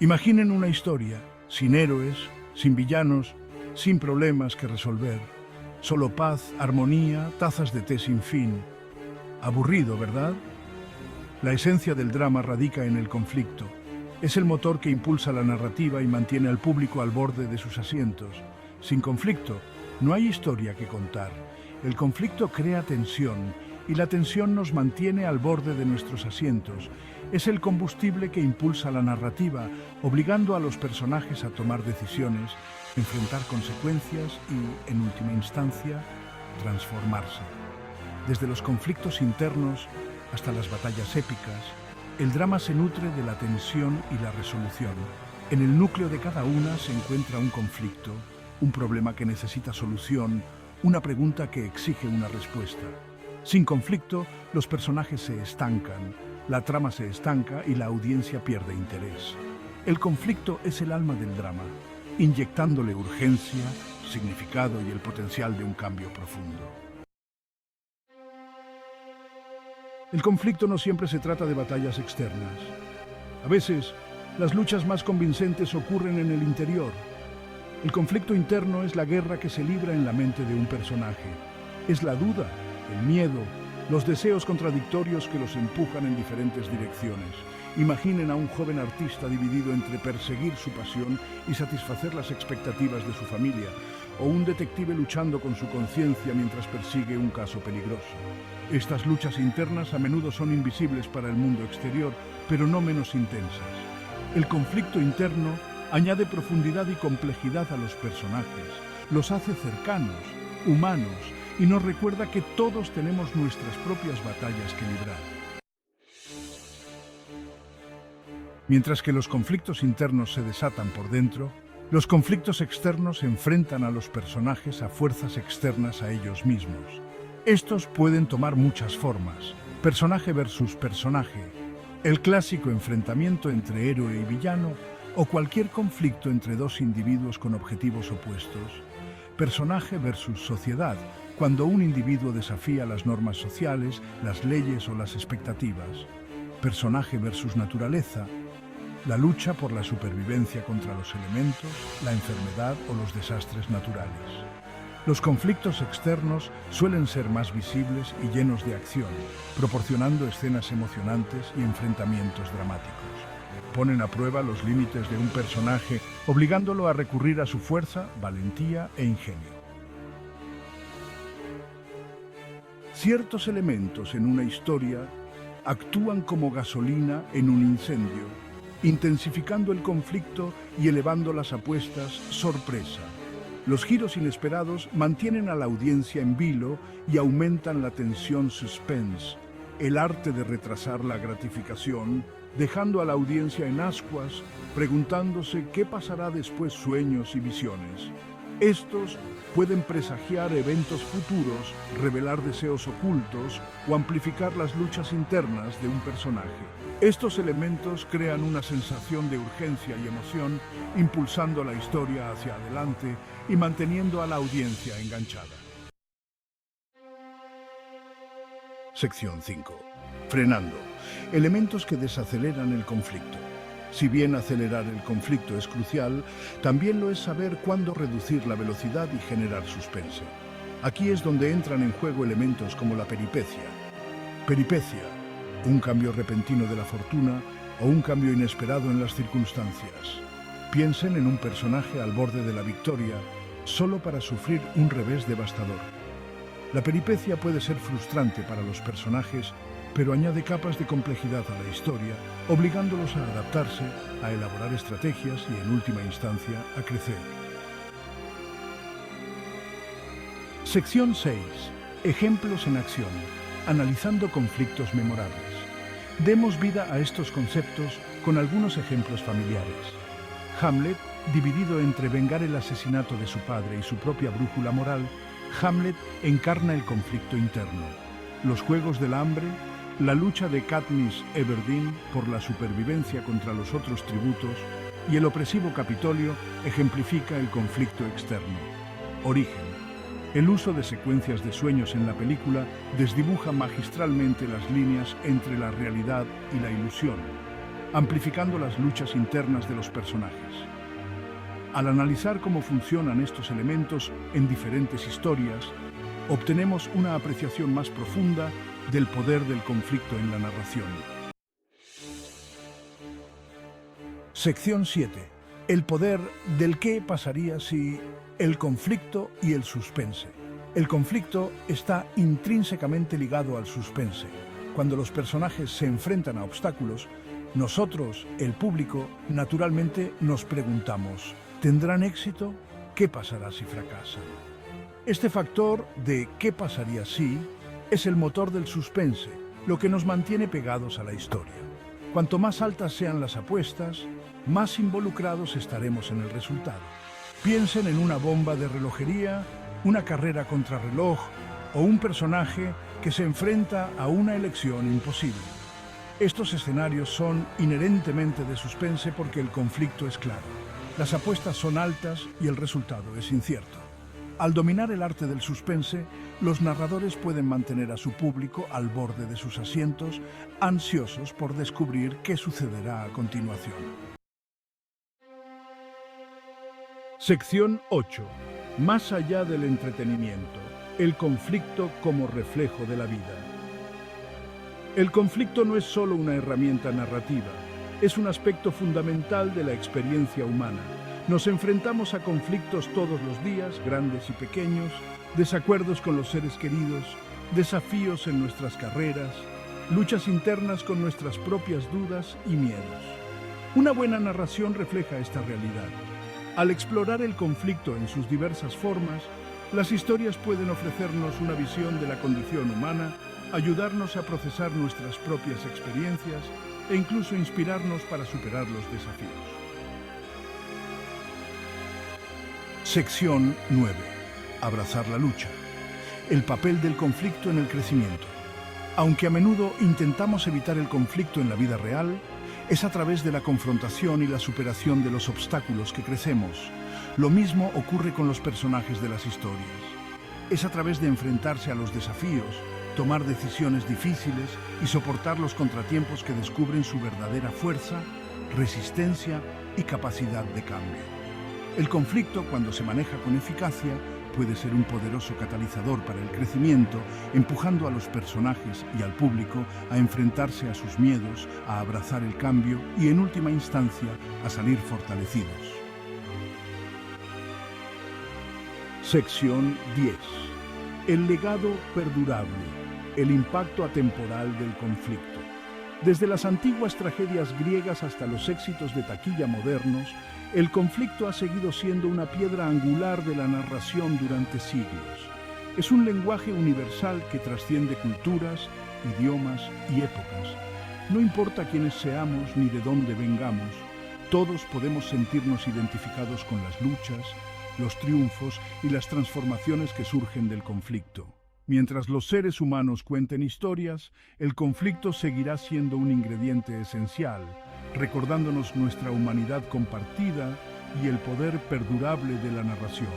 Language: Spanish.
Imaginen una historia, sin héroes, sin villanos, sin problemas que resolver. Solo paz, armonía, tazas de té sin fin. Aburrido, ¿verdad? La esencia del drama radica en el conflicto. Es el motor que impulsa la narrativa y mantiene al público al borde de sus asientos. Sin conflicto, no hay historia que contar. El conflicto crea tensión y la tensión nos mantiene al borde de nuestros asientos. Es el combustible que impulsa la narrativa, obligando a los personajes a tomar decisiones, enfrentar consecuencias y, en última instancia, transformarse. Desde los conflictos internos hasta las batallas épicas, el drama se nutre de la tensión y la resolución. En el núcleo de cada una se encuentra un conflicto, un problema que necesita solución, una pregunta que exige una respuesta. Sin conflicto, los personajes se estancan, la trama se estanca y la audiencia pierde interés. El conflicto es el alma del drama, inyectándole urgencia, significado y el potencial de un cambio profundo. El conflicto no siempre se trata de batallas externas. A veces, las luchas más convincentes ocurren en el interior. El conflicto interno es la guerra que se libra en la mente de un personaje. Es la duda, el miedo, los deseos contradictorios que los empujan en diferentes direcciones. Imaginen a un joven artista dividido entre perseguir su pasión y satisfacer las expectativas de su familia, o un detective luchando con su conciencia mientras persigue un caso peligroso. Estas luchas internas a menudo son invisibles para el mundo exterior, pero no menos intensas. El conflicto interno añade profundidad y complejidad a los personajes, los hace cercanos, humanos, y nos recuerda que todos tenemos nuestras propias batallas que librar. Mientras que los conflictos internos se desatan por dentro, los conflictos externos enfrentan a los personajes a fuerzas externas a ellos mismos. Estos pueden tomar muchas formas: personaje versus personaje, el clásico enfrentamiento entre héroe y villano, o cualquier conflicto entre dos individuos con objetivos opuestos. Personaje versus sociedad, cuando un individuo desafía las normas sociales, las leyes o las expectativas. Personaje versus naturaleza, la lucha por la supervivencia contra los elementos, la enfermedad o los desastres naturales. Los conflictos externos suelen ser más visibles y llenos de acción, proporcionando escenas emocionantes y enfrentamientos dramáticos. Ponen a prueba los límites de un personaje, obligándolo a recurrir a su fuerza, valentía e ingenio. Ciertos elementos en una historia actúan como gasolina en un incendio, intensificando el conflicto y elevando las apuestas sorpresa. Los giros inesperados mantienen a la audiencia en vilo y aumentan la tensión suspense, el arte de retrasar la gratificación, dejando a la audiencia en ascuas, preguntándose qué pasará después, sueños y visiones. Estos pueden presagiar eventos futuros, revelar deseos ocultos o amplificar las luchas internas de un personaje. Estos elementos crean una sensación de urgencia y emoción, impulsando la historia hacia adelante y manteniendo a la audiencia enganchada. Sección 5. Frenando. Elementos que desaceleran el conflicto. Si bien acelerar el conflicto es crucial, también lo es saber cuándo reducir la velocidad y generar suspense. Aquí es donde entran en juego elementos como la peripecia. Peripecia, un cambio repentino de la fortuna o un cambio inesperado en las circunstancias. Piensen en un personaje al borde de la victoria, solo para sufrir un revés devastador. La peripecia puede ser frustrante para los personajes, pero añade capas de complejidad a la historia, obligándolos a adaptarse, a elaborar estrategias y, en última instancia, a crecer. Sección 6. Ejemplos en acción. Analizando conflictos memorables. Demos vida a estos conceptos con algunos ejemplos familiares. Hamlet, dividido entre vengar el asesinato de su padre y su propia brújula moral, Hamlet encarna el conflicto interno. Los Juegos del Hambre, la lucha de Katniss Everdeen por la supervivencia contra los otros tributos y el opresivo Capitolio ejemplifica el conflicto externo. Origen. El uso de secuencias de sueños en la película desdibuja magistralmente las líneas entre la realidad y la ilusión. amplificando las luchas internas de los personajes. Al analizar cómo funcionan estos elementos en diferentes historias, obtenemos una apreciación más profunda del poder del conflicto en la narración. Sección 7. El poder del qué pasaría si el conflicto y el suspense. El conflicto está intrínsecamente ligado al suspense. Cuando los personajes se enfrentan a obstáculos, nosotros, el público, naturalmente nos preguntamos: ¿tendrán éxito? ¿Qué pasará si fracasan? Este factor de ¿qué pasaría si? Es el motor del suspense, lo que nos mantiene pegados a la historia. Cuanto más altas sean las apuestas, más involucrados estaremos en el resultado. Piensen en una bomba de relojería, una carrera contrarreloj o un personaje que se enfrenta a una elección imposible. Estos escenarios son inherentemente de suspense porque el conflicto es claro. Las apuestas son altas y el resultado es incierto. Al dominar el arte del suspense, los narradores pueden mantener a su público al borde de sus asientos, ansiosos por descubrir qué sucederá a continuación. Sección 8. Más allá del entretenimiento, el conflicto como reflejo de la vida. El conflicto no es solo una herramienta narrativa, es un aspecto fundamental de la experiencia humana. Nos enfrentamos a conflictos todos los días, grandes y pequeños, desacuerdos con los seres queridos, desafíos en nuestras carreras, luchas internas con nuestras propias dudas y miedos. Una buena narración refleja esta realidad. Al explorar el conflicto en sus diversas formas, las historias pueden ofrecernos una visión de la condición humana, ayudarnos a procesar nuestras propias experiencias e incluso inspirarnos para superar los desafíos. Sección 9. Abrazar la lucha. El papel del conflicto en el crecimiento. Aunque a menudo intentamos evitar el conflicto en la vida real, es a través de la confrontación y la superación de los obstáculos que crecemos. Lo mismo ocurre con los personajes de las historias. Es a través de enfrentarse a los desafíos, tomar decisiones difíciles y soportar los contratiempos que descubren su verdadera fuerza, resistencia y capacidad de cambio. El conflicto, cuando se maneja con eficacia, puede ser un poderoso catalizador para el crecimiento, empujando a los personajes y al público a enfrentarse a sus miedos, a abrazar el cambio y, en última instancia, a salir fortalecidos. Sección 10. El legado perdurable, el impacto atemporal del conflicto. Desde las antiguas tragedias griegas hasta los éxitos de taquilla modernos, el conflicto ha seguido siendo una piedra angular de la narración durante siglos. Es un lenguaje universal que trasciende culturas, idiomas y épocas. No importa quiénes seamos ni de dónde vengamos, todos podemos sentirnos identificados con las luchas, los triunfos y las transformaciones que surgen del conflicto. Mientras los seres humanos cuenten historias, el conflicto seguirá siendo un ingrediente esencial, recordándonos nuestra humanidad compartida y el poder perdurable de la narración.